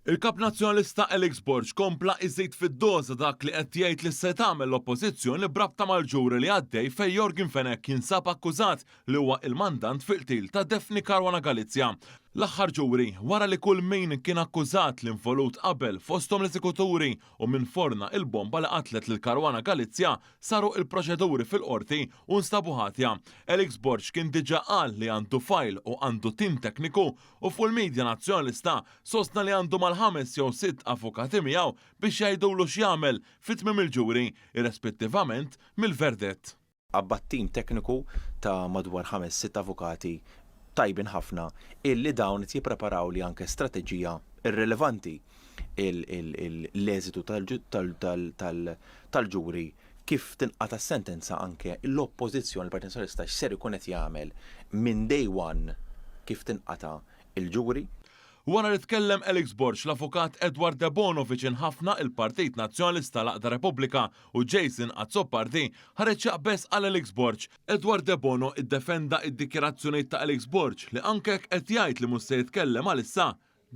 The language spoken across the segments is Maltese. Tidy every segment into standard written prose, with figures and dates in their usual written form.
Il-kap nazzjonalista Alex Borg kompla iżid fid-doza dak li qed jgħid li se tagħmel l-oppożizzjoni brabta mal-ġuri li għaddej fejn Jorgen Fenek jinsab akkużat li huwa il-mandant fil-qtil ta' Daphne Caruana Galizia. L-aħħar ġuri wara li kull min kien akkużat li involut qabel fosthom l-eżekuturi u minn forna il-bomba li qatlet lil Caruana Galizia saru il-proċeduri fil-qorti u nstabu ħatja. Alex Borg kien diġà qal li għandu fajl u għandu tim tekniku u fuq il-medja nazzjonalista sostna li għandu mal-5 jew 6 avukati miegħu biex jgħidulu x'jagħmel fit-tmiem il-ġuri irrispettivament mill-verdett. Qabad tim tekniku ta' madwar 5-6 avukati tajbin ħafna illi dawn jippreparaw li anke strateġija irrelevanti l-eżitu tal-ġuri kif tinqata' sentenza anke l-oppożizzjoni l-Partit Nazzjonalista x'ser ikun qed jagħmel minn day one kif tinqata' il-ġuri. Wara li tkellem Alex Borg l-avukat Edward De Bonovic inħafna il-Partit Nazzjonalista l-Aqda Repubblika u Jason Azzopardi ħareġ jaqbes għal Alex Borg. Edward De Bono iddefenda id-dikjarazzjonijiet ta' Alex Borg li anke qed jgħid li mhux se jitkellem għalissa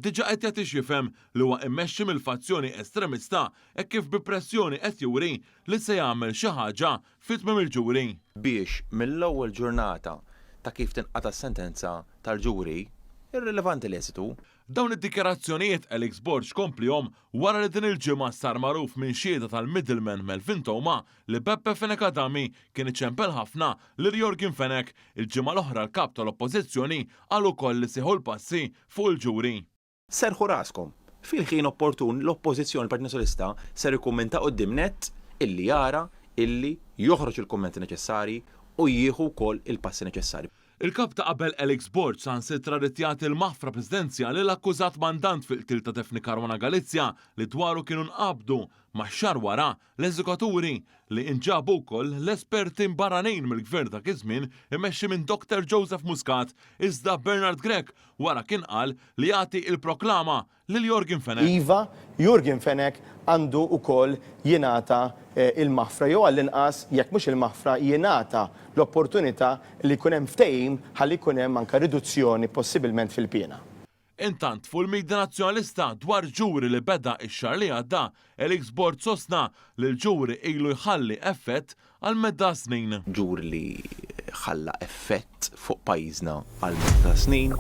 diġà qed jagħtix jifhem li huwa immexxi mill-fazzjoni estremista e kif bi pressjoni qed juri li se jagħmel xi ħaġa fit-tmiem il-ġuri. Biex mill-ewwel ġurnata ta' kif tinqata' sentenza tal-ġuri irrilevanti l-eżitu. Dawn id-dikjarazzjonijiet Alex Borg komplihom wara li din il-ġimgħa sar magħruf minn xhieda tal-middleman Melvin Thoma li Beppe Fenek Adami kien iċempel ħafna lil Jorgen Fenek. Il-ġimgħa l-oħra l-kap tal-oppożizzjoni qal ukoll li sieħu l-passi fuq il-ġuri. Serħu raskom. Fil-ħin opportun l-oppożizzjoni l-Partit Nazzjonalista ser ikkummenta quddiem nett illi jara illi joħroġ il-kummenti neċessarji u jieħu wkoll il-passi neċessarji. Il-kap ta' qabel Alex Borg sansitra ritjat il-maħfra presidenzjali l-akkużat mandant fil-qtil ta' Daphne Caruana Galizia li dwaru kienu nqabdu ma' xar wara l-eżekuturi li inġabu wkoll l-esperti barranin mill-gvern ta' iż-żmien imexxi minn Dr. Joseph Muscat iżda Bernard Gregg wara kien qal li jagħti il-proklama lil Jorgen Fenek. Iva, Jorgen Fenek għandu wkoll jingħata il-maħfra jew għall-inqas jekk mhux il-maħfra jingħata l-opportunità li jkun hemm ftehim ħalli jkun hemm anke riduzzjoni possibilment fil-pjena. Intant fuq il-medja nazzjonalista dwar ġuri li beda x-xahar li għadda, Alex Borg sostna li l-ġuri ilu jħalli effett għal medda snin. Ġuri li ħalla effett fuq pajjiżna għal medda snin